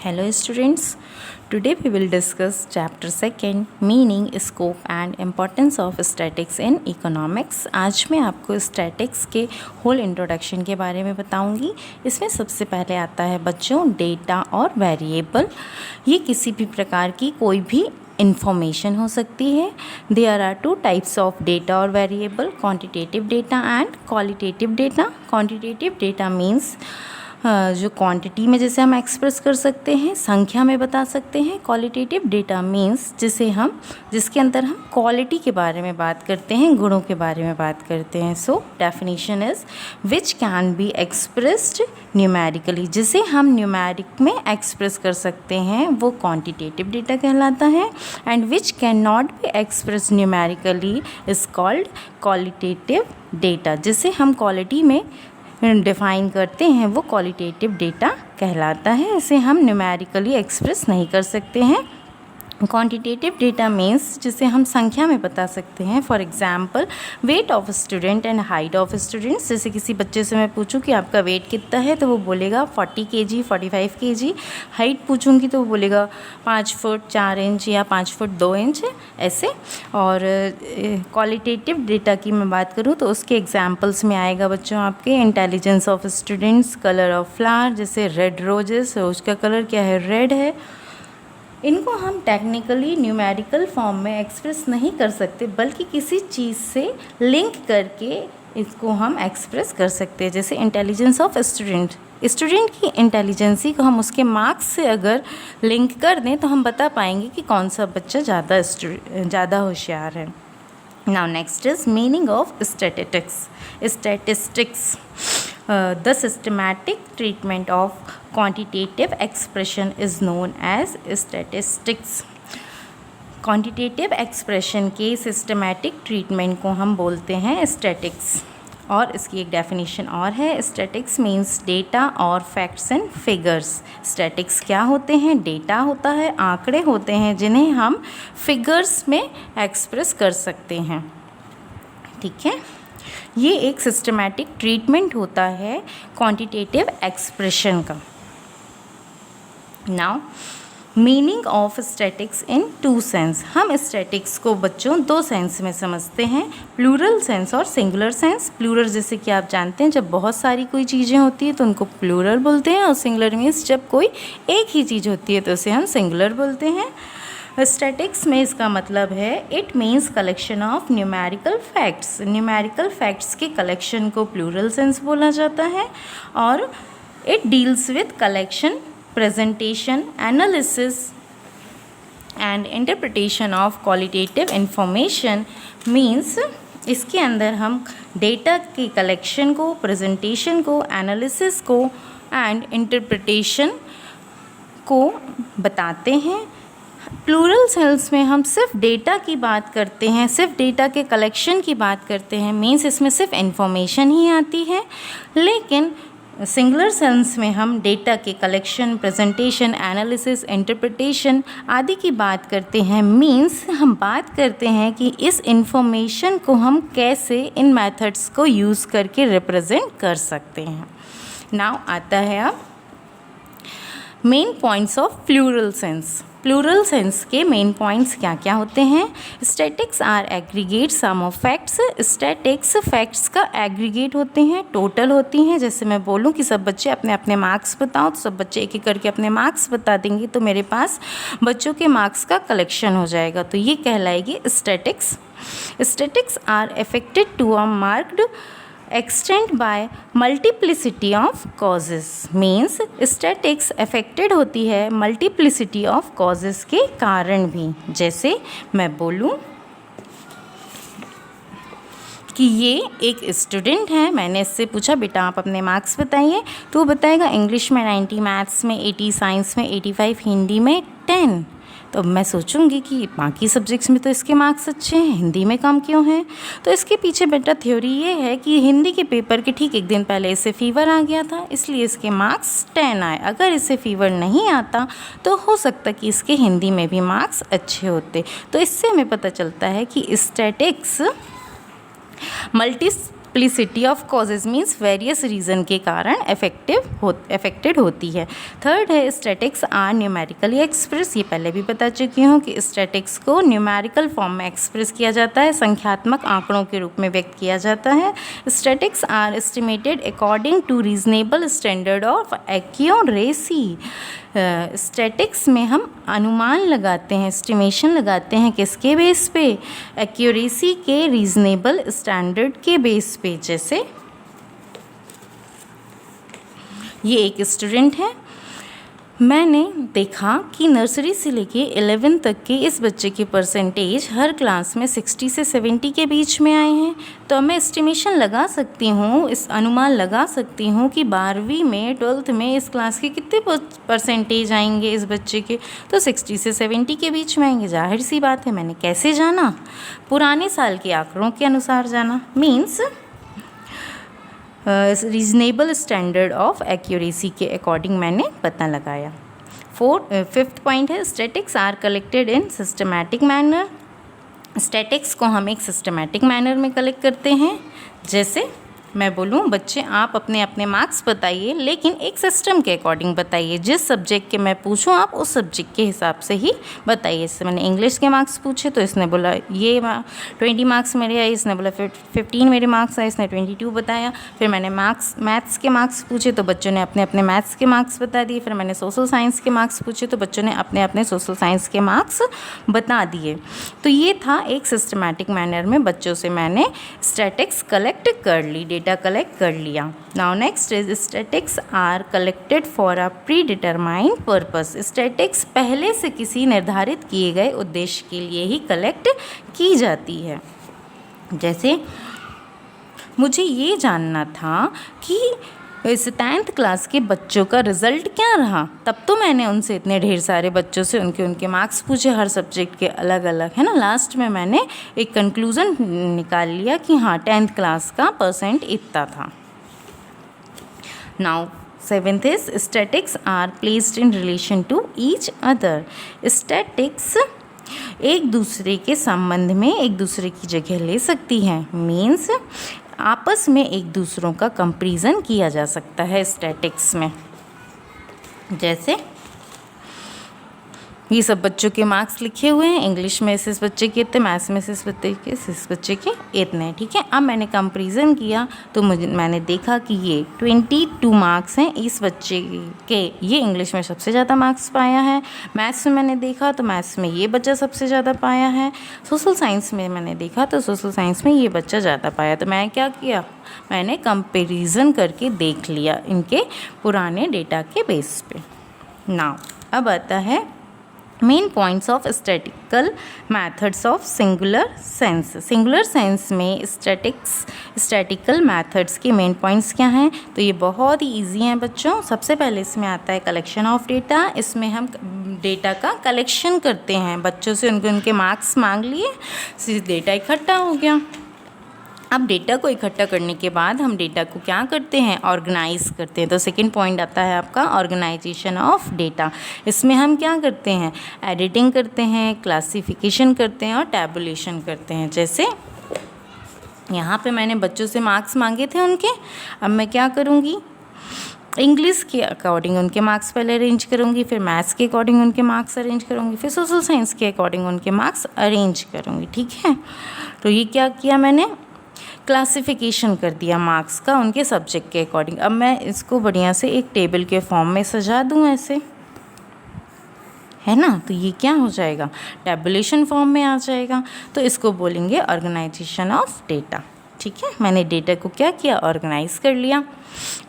Hello students, today we will discuss chapter 2 meaning, scope and importance of statics in economics। आज मैं आपको statics के whole introduction के बारे में बताऊंगी। इसमें सबसे पहले आता है बच्चों डेटा और वेरिएबल। ये किसी भी प्रकार की कोई भी इंफॉर्मेशन हो सकती है। There are two types of data और variable, quantitative data and qualitative data. Quantitative data means जो क्वांटिटी में जैसे हम एक्सप्रेस कर सकते हैं, संख्या में बता सकते हैं। क्वालिटेटिव डेटा मीन्स जिसके अंदर हम क्वालिटी के बारे में बात करते हैं, गुणों के बारे में बात करते हैं। So definition is which can be expressed numerically, जिसे हम न्यूमेरिक में एक्सप्रेस कर सकते हैं वो क्वांटिटेटिव डेटा कहलाता है। And which can not be express numerically is called qualitative data. जिसे हम क्वालिटी में डिफ़ाइन करते हैं वो क्वालिटेटिव डेटा कहलाता है। इसे हम न्यूमेरिकली एक्सप्रेस नहीं कर सकते हैं। क्वांटिटेटिव डेटा मीन्स जिसे हम संख्या में बता सकते हैं। For example weight of student and height of students. जैसे किसी बच्चे से मैं पूछूं कि आपका वेट कितना है तो वो बोलेगा 40 kg, 45 kg। हाइट पूछूंगी तो वो बोलेगा 5 फुट 4 इंच या 5 फुट 2 इंच ऐसे। और क्वालिटेटिव डेटा की मैं बात करूँ तो उसके एग्जाम्पल्स में आएगा बच्चों आपके intelligence of students, colour of flower, जैसे रेड रोजेस, रोज का कलर क्या है, रेड है। इनको हम टेक्निकली न्यूमेरिकल फॉर्म में एक्सप्रेस नहीं कर सकते, बल्कि किसी चीज़ से लिंक करके इसको हम एक्सप्रेस कर सकते हैं। जैसे इंटेलिजेंस ऑफ स्टूडेंट की इंटेलिजेंसी को हम उसके मार्क्स से अगर लिंक कर दें तो हम बता पाएंगे कि कौन सा बच्चा ज़्यादा होशियार है। Now next is meaning of statistics. The systematic treatment of quantitative expression is known as statistics. Quantitative expression के systematic treatment को हम बोलते हैं statics। और इसकी एक डेफिनेशन और है, स्टैटिक्स मीन्स डेटा और फैक्ट्स एंड फिगर्स। स्टैटिक्स क्या होते हैं? डेटा होता है, आंकड़े होते हैं जिन्हें हम फिगर्स में एक्सप्रेस कर सकते हैं। ठीक है, ये एक सिस्टमैटिक ट्रीटमेंट होता है क्वांटिटेटिव एक्सप्रेशन का। Now meaning of statics in 2 sense. हम स्टैटिक्स को बच्चों 2 सेंस में समझते हैं, प्लूरल सेंस और सिंगुलर सेंस। प्लूरल जैसे कि आप जानते हैं जब बहुत सारी कोई चीज़ें होती है तो उनको प्लूरल बोलते हैं, और सिंगुलर मीन्स जब कोई एक ही चीज़ होती है तो उसे हम सिंगुलर बोलते हैं। स्टैटिक्स में इसका मतलब है it means collection of numerical facts. Numerical facts के कलेक्शन को प्लूरल सेंस बोला जाता है। और it deals with collection, presentation, analysis and interpretation of qualitative information means इसके अंदर हम डेटा के कलेक्शन को, प्रेजेंटेशन को, एनालिसिस को एंड इंटरप्रिटेशन को बताते हैं। प्लूरल सेंस में हम सिर्फ डेटा की बात करते हैं, सिर्फ डेटा के कलेक्शन की बात करते हैं, मीन्स इसमें सिर्फ इंफॉर्मेशन ही आती है। लेकिन सिंगुलर सेंस में हम डेटा के कलेक्शन, प्रेजेंटेशन, एनालिसिस, इंटरप्रिटेशन आदि की बात करते हैं। मीन्स हम बात करते हैं कि इस इंफॉर्मेशन को हम कैसे इन मेथड्स को यूज़ करके रिप्रेजेंट कर सकते हैं। नाउ आता है अब main points of plural sense. Plural sense के मेन पॉइंट्स क्या क्या होते हैं? Statics are aggregate sum of facts. Statics facts का एग्रीगेट होते हैं, टोटल होती हैं। जैसे मैं बोलूं कि सब बच्चे अपने अपने मार्क्स बताओ तो सब बच्चे एक एक करके अपने मार्क्स बता देंगे, तो मेरे पास बच्चों के मार्क्स का कलेक्शन हो जाएगा, तो ये कहलाएगी statics. Statics are affected to a marked extent by multiplicity of causes. Means statics affected होती है मल्टीप्लिसिटी ऑफ कॉजेस के कारण भी। जैसे मैं बोलूं कि ये एक स्टूडेंट है, मैंने इससे पूछा बेटा आप अपने मार्क्स बताइए, तो वो बताएगा इंग्लिश में 90, मैथ्स में 80, साइंस में 85, हिंदी में 10। तो मैं सोचूंगी कि बाकी सब्जेक्ट्स में तो इसके मार्क्स अच्छे हैं, हिंदी में कम क्यों हैं? तो इसके पीछे बेटा थ्योरी ये है कि हिंदी के पेपर के ठीक एक दिन पहले इसे फ़ीवर आ गया था, इसलिए इसके मार्क्स 10 आए। अगर इसे फ़ीवर नहीं आता तो हो सकता कि इसके हिंदी में भी मार्क्स अच्छे होते। तो इससे हमें पता चलता है कि statics multiplicity of causes means various reason के कारण अफेक्टेड होती है। थर्ड है स्टैटिक्स आर न्यूमेरिकली एक्सप्रेस, ये पहले भी बता चुकी हूँ कि स्टैटिक्स को न्यूमेरिकल फॉर्म में एक्सप्रेस किया जाता है, संख्यात्मक आंकड़ों के रूप में व्यक्त किया जाता है। Statics are estimated according to reasonable standard of accuracy. Statics में हम अनुमान लगाते हैं, एस्टिमेशन लगाते हैं किसके बेस पे? एक्यूरेसी के रीजनेबल स्टैंडर्ड के बेस पे। जैसे ये एक स्टूडेंट है, मैंने देखा कि नर्सरी से लेके 11 तक के इस बच्चे के परसेंटेज हर क्लास में 60 से 70 के बीच में आए हैं। तो मैं एस्टिमेशन लगा सकती हूँ, इस अनुमान लगा सकती हूँ कि 12वीं में 12th में इस क्लास के कितने परसेंटेज आएंगे इस बच्चे के, तो 60 से 70 के बीच में आएंगे। जाहिर सी बात है, मैंने कैसे जाना? पुराने साल के आंकड़ों के अनुसार जाना, means reasonable standard of accuracy के अकॉर्डिंग मैंने पता लगाया। फिफ्थ पॉइंट है statics are collected in systematic manner. Statics को हम एक सिस्टमैटिक मैनर में कलेक्ट करते हैं। जैसे मैं बोलूँ बच्चे आप अपने अपने मार्क्स बताइए, लेकिन एक सिस्टम के अकॉर्डिंग बताइए। जिस सब्जेक्ट के मैं पूछूं आप उस सब्जेक्ट के हिसाब से ही बताइए। जैसे मैंने इंग्लिश के मार्क्स पूछे तो इसने बोला ये 20 मार्क्स मेरे आए, इसने बोला 15 मेरे मार्क्स आए, इसने 22 बताया। फिर मैंने मैथ्स के मार्क्स पूछे तो बच्चों ने अपने अपने मैथ्स के मार्क्स बता दिए। फिर मैंने सोशल साइंस के मार्क्स पूछे तो बच्चों ने अपने अपने सोशल साइंस के मार्क्स बता दिए। तो ये था एक सिस्टमैटिक मैनर में बच्चों से मैंने स्टैटिक्स कलेक्ट कर ली, डेटा कलेक्ट कर लिया। Now next is statics are collected for a predetermined purpose. Statics पहले से किसी निर्धारित किए गए उद्देश्य के लिए ही कलेक्ट की जाती है। जैसे मुझे ये जानना था कि इस 10th क्लास के बच्चों का रिज़ल्ट क्या रहा, तब तो मैंने उनसे इतने ढेर सारे बच्चों से उनके मार्क्स पूछे, हर सब्जेक्ट के अलग अलग, है ना। लास्ट में मैंने एक कंक्लूज़न निकाल लिया कि हाँ 10th क्लास का परसेंट इतना था। Now 7th is statics are placed in relation to each other. Statics एक दूसरे के संबंध में एक दूसरे की जगह ले सकती है, मीन्स आपस में एक दूसरों का कंपैरिजन किया जा सकता है स्टैटिक्स में। जैसे ये सब बच्चों के मार्क्स लिखे हुए हैं, इंग्लिश में इस बच्चे के इतने, मैथ्स में इस बच्चे के इतने, ठीक है। अब मैंने कंपैरिजन किया तो मैंने देखा कि ये 22 मार्क्स हैं इस बच्चे के, ये इंग्लिश में सबसे ज़्यादा मार्क्स पाया है। मैथ्स में मैंने देखा तो मैथ्स में ये बच्चा सबसे ज़्यादा पाया है। सोशल साइंस में मैंने देखा तो सोशल साइंस में ये बच्चा ज़्यादा पाया। तो मैं क्या किया, मैंने कंपैरिजन करके देख लिया इनके पुराने डेटा के बेस पे। नाउ अब आता है main points of statistical methods of singular sense. Singular sense में स्टैटिकल मैथड्स के मेन पॉइंट्स क्या हैं? तो ये बहुत ही इजी हैं बच्चों। सबसे पहले इसमें आता है कलेक्शन ऑफ डेटा। इसमें हम डेटा का कलेक्शन करते हैं, बच्चों से उनके मार्क्स मांग लिए, डेटा इकट्ठा हो गया। अब डेटा को इकट्ठा करने के बाद हम डेटा को क्या करते हैं, ऑर्गेनाइज करते हैं। तो सेकंड पॉइंट आता है आपका ऑर्गेनाइजेशन ऑफ डेटा। इसमें हम क्या करते हैं, एडिटिंग करते हैं, क्लासिफिकेशन करते हैं और टैबुलेशन करते हैं। जैसे यहाँ पे मैंने बच्चों से मार्क्स मांगे थे उनके, अब मैं क्या करूँगी, इंग्लिश के अकॉर्डिंग उनके मार्क्स पहले अरेंज करूँगी, फिर मैथ्स के अकॉर्डिंग उनके मार्क्स अरेंज करूँगी, फिर सोशल साइंस के अकॉर्डिंग उनके मार्क्स अरेंज करूँगी, ठीक है। तो ये क्या किया मैंने, क्लासिफिकेशन कर दिया मार्क्स का उनके सब्जेक्ट के अकॉर्डिंग। अब मैं इसको बढ़िया से एक टेबल के फॉर्म में सजा दूँ ऐसे, है ना। तो ये क्या हो जाएगा, टैबुलेशन फॉर्म में आ जाएगा। तो इसको बोलेंगे ऑर्गेनाइजेशन ऑफ डेटा, ठीक है। मैंने डेटा को क्या किया, ऑर्गेनाइज कर लिया।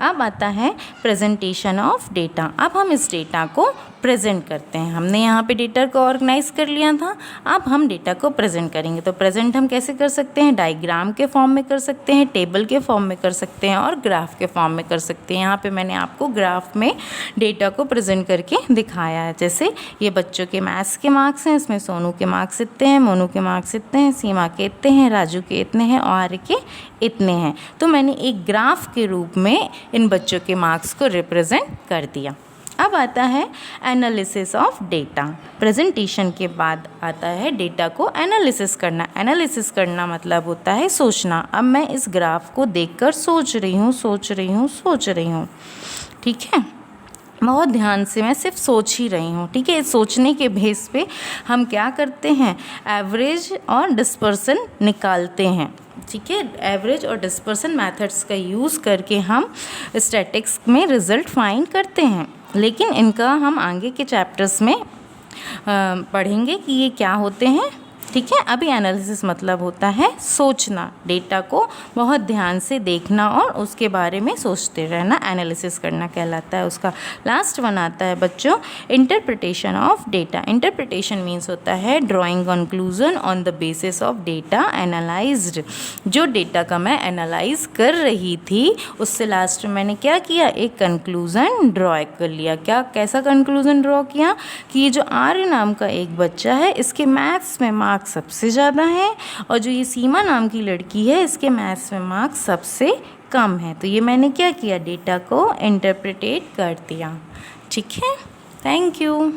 अब आता है प्रेजेंटेशन ऑफ डेटा। अब हम इस डेटा को प्रेजेंट करते हैं। हमने यहाँ पे डेटा को ऑर्गेनाइज कर लिया था, अब हम डेटा को प्रेजेंट करेंगे। तो प्रेजेंट हम कैसे कर सकते हैं, डायग्राम के फॉर्म में कर सकते हैं, टेबल के फॉर्म में कर सकते हैं और ग्राफ के फॉर्म में कर सकते हैं। यहाँ पे मैंने आपको ग्राफ में डेटा को प्रेजेंट करके दिखाया है। जैसे ये बच्चों के मैथ्स के मार्क्स हैं, इसमें सोनू के मार्क्स इतने हैं, मोनू के मार्क्स इतने हैं, सीमा के इतने हैं, राजू के इतने हैं और आर्य के इतने हैं। तो मैंने एक ग्राफ के रूप में इन बच्चों के मार्क्स को रिप्रेजेंट कर दिया, अब आता है एनालिसिस ऑफ डेटा। प्रेजेंटेशन के बाद आता है डेटा को एनालिसिस करना। एनालिसिस करना मतलब होता है सोचना। अब मैं इस ग्राफ को देखकर सोच रही हूँ, ठीक है। बहुत ध्यान से मैं सिर्फ सोच ही रही हूँ, ठीक है। सोचने के बेस पे हम क्या करते हैं, एवरेज और डिस्पर्सन निकालते हैं, ठीक है। एवरेज और डिस्पर्सन मेथड्स का यूज़ करके हम स्टैटिक्स में रिज़ल्ट फाइंड करते हैं। लेकिन इनका हम आगे के चैप्टर्स में पढ़ेंगे कि ये क्या होते हैं, ठीक है। अभी एनालिसिस मतलब होता है सोचना, डेटा को बहुत ध्यान से देखना और उसके बारे में सोचते रहना, एनालिसिस करना कहलाता है उसका। लास्ट वन आता है बच्चों interpretation of data. Interpretation means होता है drawing conclusion on the basis of data analysed. जो डेटा का मैं एनालाइज कर रही थी उससे लास्ट में मैंने क्या किया, एक कंक्लूज़न ड्रॉ कर लिया। कैसा कंक्लूज़न ड्रॉ किया कि ये जो आर्य नाम का एक बच्चा है इसके मैथ्स में मार्क्स सबसे ज़्यादा है और जो ये सीमा नाम की लड़की है इसके मैथ्स में मार्क्स सबसे कम है। तो ये मैंने क्या किया, डेटा को इंटरप्रिटेट कर दिया, ठीक है। Thank you.